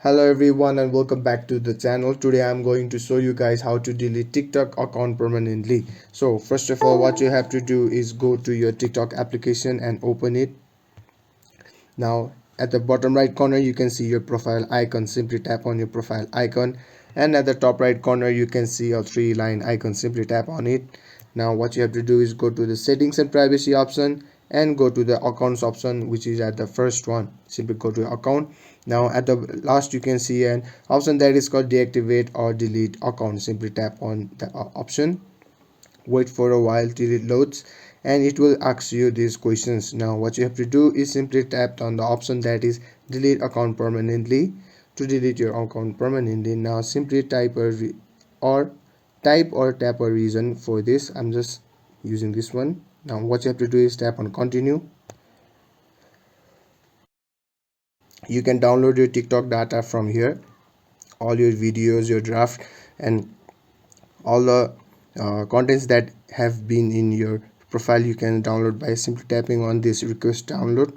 Hello everyone and welcome back to the channel. Today I'm going to show you guys how to delete TikTok account permanently. So first of all, what you have to do is go to your TikTok application and open it. Now at the bottom right corner you can see your profile icon. Simply tap on your profile icon, and at the top right corner you can see a three-line icon. Simply tap on it. Now what you have to do is go to the settings and privacy option and go to the accounts option, which is at the first one. Simply go to account. Now at the last you can see an option that is called deactivate or delete account. Simply tap on the option. Wait for a while till it loads, and it will ask you these questions. Now what you have to do is simply tap on the option that is delete account permanently. To delete your account permanently, now simply type or tap a reason for this. I'm just using this one. Now what you have to do is tap on continue. You can download your TikTok data from here, all your videos, your draft, and all the contents that have been in your profile you can download by simply tapping on this request download.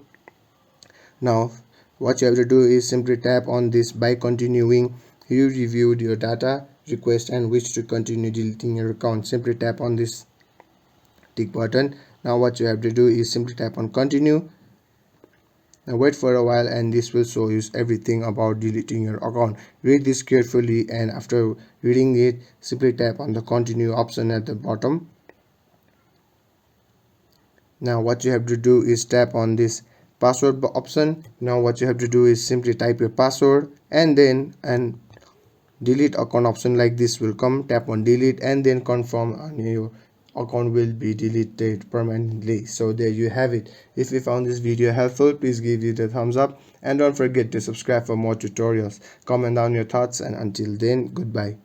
Now what you have to do is simply tap on this. By continuing, you reviewed your data request and wish to continue deleting your account. Simply tap on this tick button. Now what you have to do is simply tap on continue. Now wait for a while and this will show you everything about deleting your account. Read this carefully, and after reading it, simply tap on the continue option at the bottom. Now what you have to do is tap on this password option. Now what you have to do is simply type your password, and then delete account option like this will come. Tap on delete and then confirm, and your account will be deleted permanently. So there you have it. If you found this video helpful, please give it a thumbs up and don't forget to subscribe for more tutorials. Comment down your thoughts, and until then, goodbye.